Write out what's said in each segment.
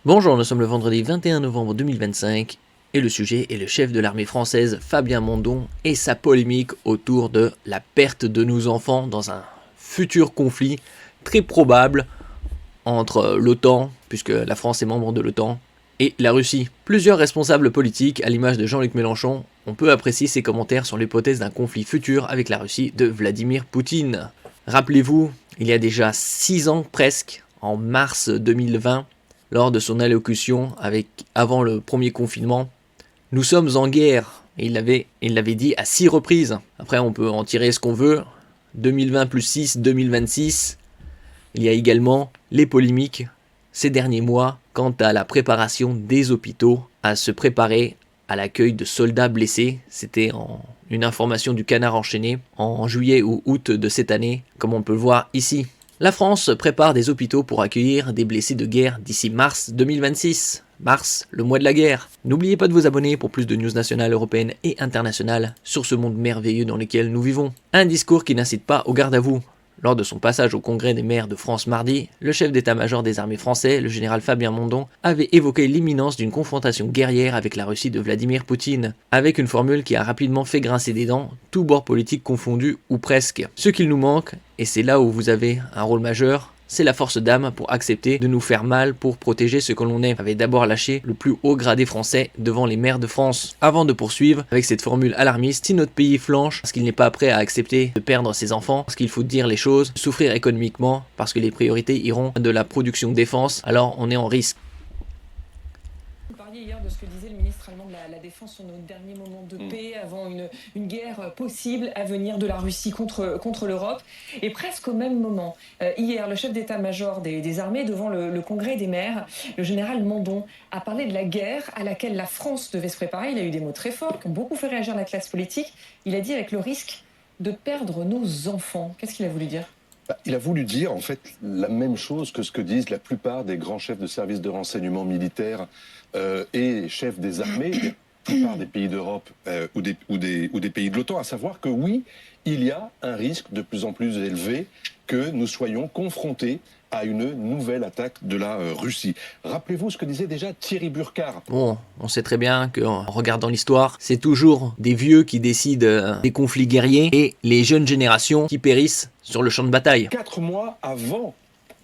Bonjour, nous sommes le vendredi 21 novembre 2025 et le sujet est le chef de l'armée française Fabien Mandon et sa polémique autour de la perte de nos enfants dans un futur conflit très probable entre l'OTAN, puisque la France est membre de l'OTAN, et la Russie. Plusieurs responsables politiques, à l'image de Jean-Luc Mélenchon, on peut apprécier ses commentaires sur l'hypothèse d'un conflit futur avec la Russie de Vladimir Poutine. Rappelez-vous, il y a déjà 6 ans presque, en mars 2020, lors de son allocution avant le premier confinement, nous sommes en guerre. Et il l'avait dit à 6 reprises. Après, on peut en tirer ce qu'on veut. 2020 plus 6, 2026. Il y a également les polémiques ces derniers mois quant à la préparation des hôpitaux à se préparer à l'accueil de soldats blessés. C'était une information du Canard enchaîné en juillet ou août de cette année, comme on peut le voir ici. La France prépare des hôpitaux pour accueillir des blessés de guerre d'ici mars 2026. Mars, le mois de la guerre. N'oubliez pas de vous abonner pour plus de news nationales, européennes et internationales sur ce monde merveilleux dans lequel nous vivons. Un discours qui n'incite pas au garde à vous. Lors de son passage au Congrès des maires de France mardi, le chef d'état-major des armées français, le général Fabien Mandon, avait évoqué l'imminence d'une confrontation guerrière avec la Russie de Vladimir Poutine, avec une formule qui a rapidement fait grincer des dents, tous bords politiques confondus ou presque. Ce qu'il nous manque, et c'est là où vous avez un rôle majeur, c'est la force d'âme pour accepter de nous faire mal pour protéger ce que l'on est. Avait d'abord lâché le plus haut gradé français devant les maires de France. Avant de poursuivre avec cette formule alarmiste, si notre pays flanche parce qu'il n'est pas prêt à accepter de perdre ses enfants, parce qu'il faut dire les choses, souffrir économiquement, parce que les priorités iront de la production défense, alors on est en risque. Vous parliez hier de ce que disait le ministre allemand de la Défense sur nos derniers moments de paix avant une guerre possible à venir de la Russie contre l'Europe. Et presque au même moment, hier, le chef d'état-major des armées devant le congrès des maires, le général Mandon, a parlé de la guerre à laquelle la France devait se préparer. Il a eu des mots très forts qui ont beaucoup fait réagir la classe politique. Il a dit avec le risque de perdre nos enfants. Qu'est-ce qu'il a voulu dire ? Il a voulu dire en fait la même chose que ce que disent la plupart des grands chefs de services de renseignement militaire et chefs des armées, la plupart des pays d'Europe ou des pays de l'OTAN, à savoir que oui, il y a un risque de plus en plus élevé que nous soyons confrontés à une nouvelle attaque de la Russie. Rappelez-vous ce que disait déjà Thierry Burkhardt. Bon, on sait très bien qu'en regardant l'histoire, c'est toujours des vieux qui décident des conflits guerriers et les jeunes générations qui périssent sur le champ de bataille. 4 mois avant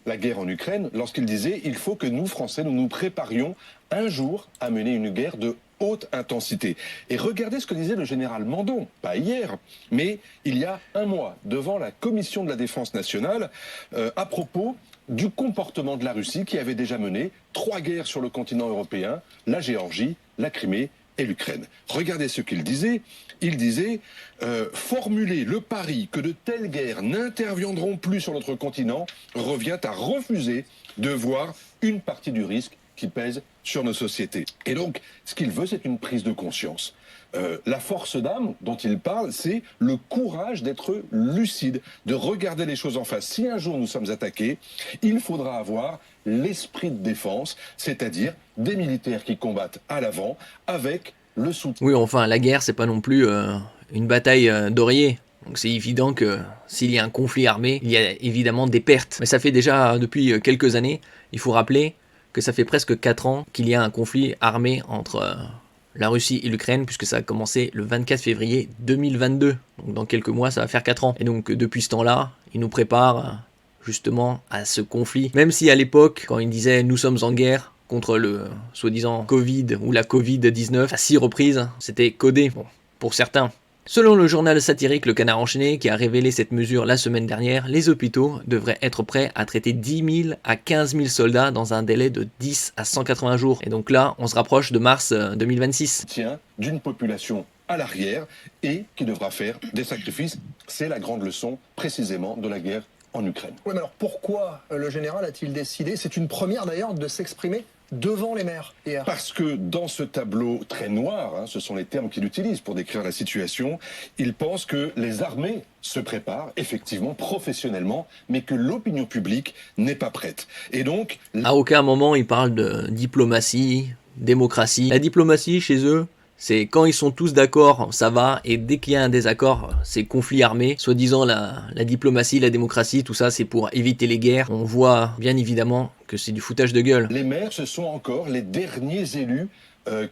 la guerre en Ukraine, lorsqu'il disait « il faut que nous, Français, nous nous préparions un jour à mener une guerre de haute intensité ». Et regardez ce que disait le général Mandon, pas hier, mais il y a un mois, devant la Commission de la Défense nationale, à propos du comportement de la Russie qui avait déjà mené 3 guerres sur le continent européen, la Géorgie, la Crimée et l'Ukraine. Regardez ce qu'il disait. Il disait formuler le pari que de telles guerres n'interviendront plus sur notre continent revient à refuser de voir une partie du risque qui pèse sur nos sociétés. Et donc, ce qu'il veut, c'est une prise de conscience. La force d'âme dont il parle, c'est le courage d'être lucide, de regarder les choses en face. Si un jour nous sommes attaqués, il faudra avoir l'esprit de défense, c'est-à-dire des militaires qui combattent à l'avant avec le soutien. Oui, enfin, la guerre, c'est pas non plus une bataille d'oreiller. Donc c'est évident que s'il y a un conflit armé, il y a évidemment des pertes. Mais ça fait déjà depuis quelques années, il faut rappeler que ça fait presque 4 ans qu'il y a un conflit armé entre la Russie et l'Ukraine, puisque ça a commencé le 24 février 2022. Donc dans quelques mois, ça va faire 4 ans. Et donc depuis ce temps-là, ils nous préparent justement à ce conflit. Même si à l'époque, quand ils disaient « nous sommes en guerre », contre le soi-disant Covid ou la Covid-19 à 6 reprises, c'était codé, bon, pour certains. Selon le journal satirique Le Canard enchaîné, qui a révélé cette mesure la semaine dernière, les hôpitaux devraient être prêts à traiter 10 000 à 15 000 soldats dans un délai de 10 à 180 jours. Et donc là, on se rapproche de mars 2026. Tiens, d'une population à l'arrière et qui devra faire des sacrifices. C'est la grande leçon précisément de la guerre en Ukraine. Oui, mais alors pourquoi le général a-t-il décidé, c'est une première d'ailleurs, de s'exprimer devant les maires hier? Parce que dans ce tableau très noir, ce sont les termes qu'il utilise pour décrire la situation, il pense que les armées se préparent effectivement professionnellement, mais que l'opinion publique n'est pas prête. Et donc, à aucun moment il parle de diplomatie, démocratie. La diplomatie chez eux, C'est quand ils sont tous d'accord, ça va, et dès qu'il y a un désaccord, c'est conflit armé, soi-disant la diplomatie, la démocratie, tout ça c'est pour éviter les guerres. On voit bien évidemment que c'est du foutage de gueule. Les maires, ce sont encore les derniers élus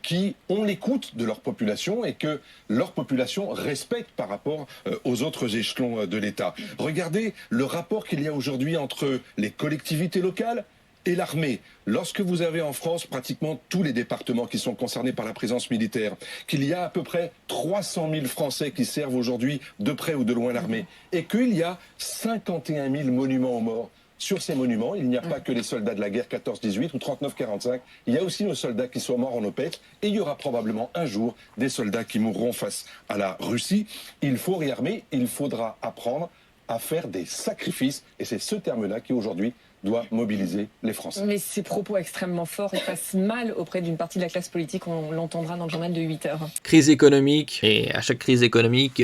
qui ont l'écoute de leur population et que leur population respecte par rapport aux autres échelons de l'État. Regardez le rapport qu'il y a aujourd'hui entre les collectivités locales et l'armée. Lorsque vous avez en France pratiquement tous les départements qui sont concernés par la présence militaire, qu'il y a à peu près 300 000 Français qui servent aujourd'hui de près ou de loin l'armée, et qu'il y a 51 000 monuments aux morts. Sur ces monuments, il n'y a pas que les soldats de la guerre 14-18 ou 39-45, il y a aussi nos soldats qui sont morts en OPEX, et il y aura probablement un jour des soldats qui mourront face à la Russie. Il faut réarmer, il faudra apprendre à faire des sacrifices, et c'est ce terme-là qui aujourd'hui doit mobiliser les Français. Mais ces propos extrêmement forts passent mal auprès d'une partie de la classe politique, on l'entendra dans le journal de 8 heures. Crise économique, et à chaque crise économique,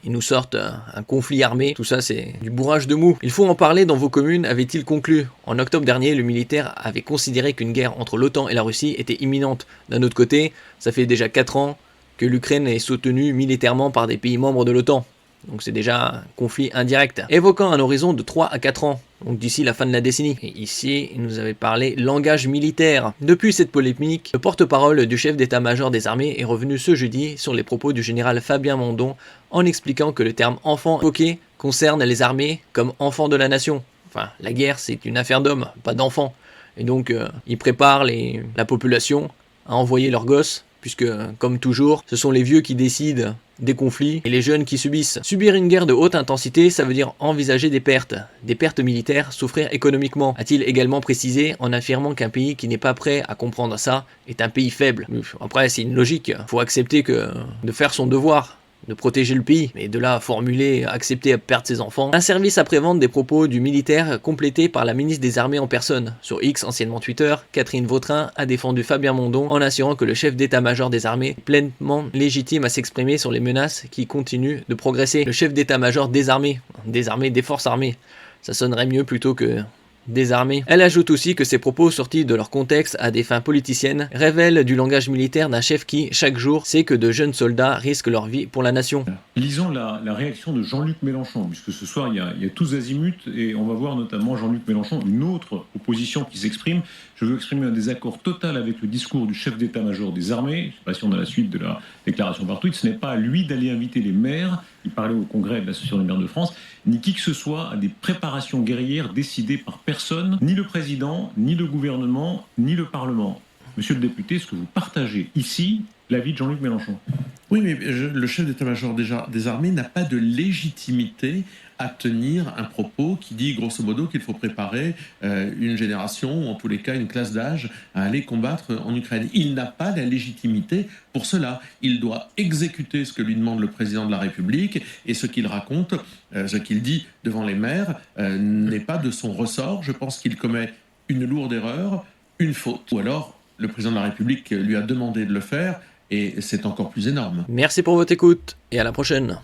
ils nous sortent un conflit armé, tout ça c'est du bourrage de mou. Il faut en parler dans vos communes, avait-il conclu. En octobre dernier, le militaire avait considéré qu'une guerre entre l'OTAN et la Russie était imminente. D'un autre côté, ça fait déjà 4 ans que l'Ukraine est soutenue militairement par des pays membres de l'OTAN. Donc c'est déjà un conflit indirect. Évoquant un horizon de 3 à 4 ans, donc d'ici la fin de la décennie. Et ici, il nous avait parlé langage militaire. Depuis cette polémique, le porte-parole du chef d'état-major des armées est revenu ce jeudi sur les propos du général Fabien Mondon en expliquant que le terme enfant évoqué concerne les armées comme enfants de la nation. Enfin, la guerre c'est une affaire d'hommes, pas d'enfants. Et donc, il prépare la population à envoyer leurs gosses, puisque, comme toujours, ce sont les vieux qui décident des conflits et les jeunes qui subissent. Subir une guerre de haute intensité, ça veut dire envisager des pertes militaires, souffrir économiquement, a-t-il également précisé en affirmant qu'un pays qui n'est pas prêt à comprendre ça est un pays faible. Après, c'est une logique, faut accepter de faire son devoir, de protéger le pays, mais de là à formuler, accepter à perdre ses enfants. Un service après-vente des propos du militaire complété par la ministre des Armées en personne. Sur X, anciennement Twitter, Catherine Vautrin a défendu Fabien Mondon en assurant que le chef d'état-major des armées est pleinement légitime à s'exprimer sur les menaces qui continuent de progresser. Le chef d'état-major des armées, des forces armées, ça sonnerait mieux plutôt que des armées. Elle ajoute aussi que ces propos sortis de leur contexte à des fins politiciennes révèlent du langage militaire d'un chef qui, chaque jour, sait que de jeunes soldats risquent leur vie pour la nation. Lisons la réaction de Jean-Luc Mélenchon, puisque ce soir il y a tous azimuts et on va voir notamment Jean-Luc Mélenchon, une autre opposition qui s'exprime. Je veux exprimer un désaccord total avec le discours du chef d'état-major des armées. Je ne sais pas si on a la suite de la déclaration par tweet. Ce n'est pas à lui d'aller inviter les maires, il parlait au congrès de l'Association des maires de France, ni qui que ce soit à des préparations guerrières décidées par personne, ni le président, ni le gouvernement, ni le Parlement. Monsieur le député, est-ce que vous partagez ici l'avis de Jean-Luc Mélenchon ? Oui, mais le chef d'état-major des armées n'a pas de légitimité à tenir un propos qui dit grosso modo qu'il faut préparer une génération, ou en tous les cas une classe d'âge, à aller combattre en Ukraine. Il n'a pas la légitimité pour cela. Il doit exécuter ce que lui demande le président de la République, et ce qu'il raconte, ce qu'il dit devant les maires, n'est pas de son ressort. Je pense qu'il commet une lourde erreur, une faute. Ou alors, le président de la République lui a demandé de le faire, et c'est encore plus énorme. Merci pour votre écoute, et à la prochaine.